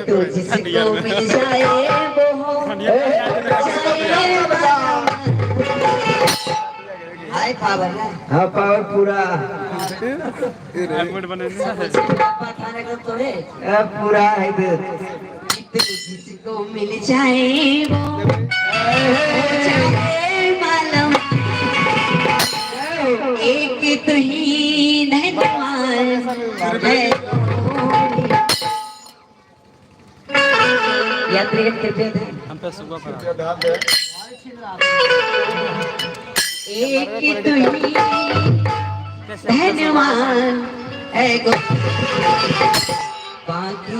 तुझको मिल जाए वो हाय पावर हाँ पावर पूरा पूरा है इधर। तुझको मिल जाए वो जाए मालूम एक तो ही धनवान है यात्रीगण कृपया हम पे सुबह पर एक तो ही धनवान है गो बाकी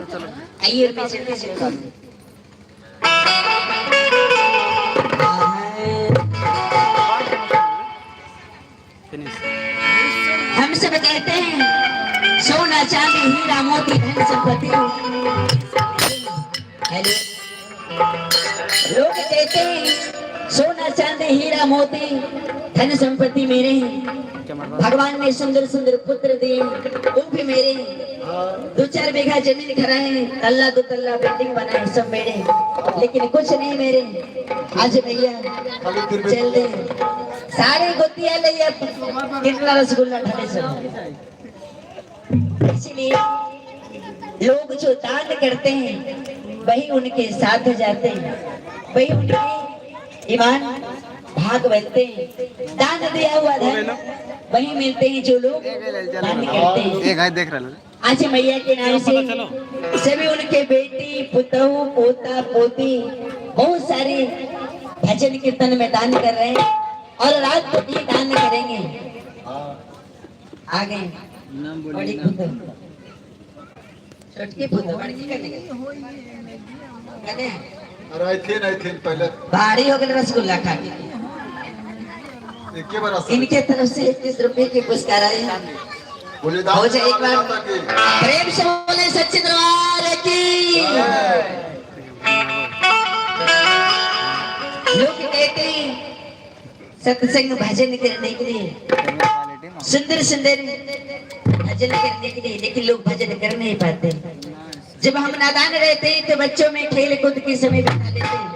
चलो आइए मैं चलते चलते हम सब कहते हैं सोना चांदी हीरा मोती धन संपत्ति। हेलो लोग कहते हैं सोना चांदी हीरा मोती धन संपत्ति मेरे हैं। भगवान ने सुंदर सुंदर पुत्र दिए वो भी मेरे हैं। 2-4 बीघा जमीन खरा है तल्ला 2 तल्ला बिल्डिंग बना है सब मेरे। लेकिन कुछ नहीं मेरे आज भैया चल दे सारे गोतिया ले कितना रसगुल्ला ढाले सब। इसलिए लोग जो दान करते हैं वही उनके साथ जाते हैं वही उनके ईमान भाग बनते हैं। दान दिया हुआ धन वही मिलते हैं जो लोग दान करते हैं। देख रहा आज मैया के नाम से सभी उनके बेटी पुतहु पोता पोती बहुत सारे भजन कीर्तन में दान कर रहे हैं और रात को भी दान करेंगे। आगे बड़ी पुतहु छोटकी पुतहु बड़ी करने अरे थे पहले भारी हो गए रसगुल्ला खा के। इनके तरफ से 21 रुपए के पुरस्कार आए हैं। हो जाए एक बार प्रेम से बोले सच्चे दरबार की। लोग कहते हैं सत्संग भजन करने के लिए सुंदर सुंदर भजन करने के लिए लेकिन लोग भजन कर नहीं पाते। जब हम नादान रहते हैं तो बच्चों में खेल कूद के समय बिता लेते हैं।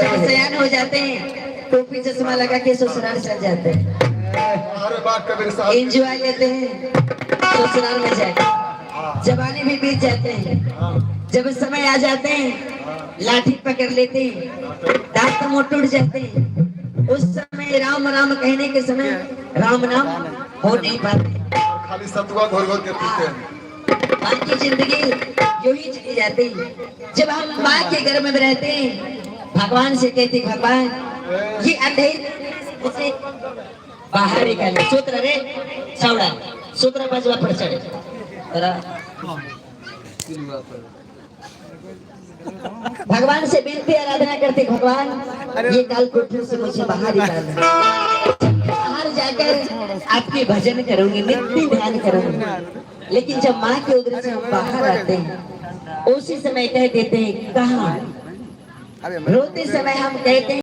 जब सयान हो जाते हैं टोपी चश्मा लगा के ससुराल चल जाते हैं एंजॉय लेते हैं ससुराल में जाके। जवानी भी बीत जाते हैं जब समय आ जाते हैं लाठी पकड़ लेते हैं दांत मुंह टूट जाते हैं। उस समय राम राम कहने के समय राम नाम हो नहीं पाते खाली सतुआ घोर घोर के पीते हैं। बाकी जिंदगी यूं ही चली जाती है। जब हम माँ के गर्भ में रहते हैं भगवान से कहते भगवान ये अंधेर उसे बाहर निकाले सूत्र रे सावड़ा सूत्र बाजवा पर चढ़े भगवान से विनती आराधना करते भगवान ये काल कोठरी से मुझे बाहर निकालना। बाहर जाकर आपके भजन करूंगी नित्य ध्यान करूंगी। लेकिन जब माँ के उदर से हम बाहर आते हैं उसी समय कह देते हैं कहाँ रोते समय हम कहते हैं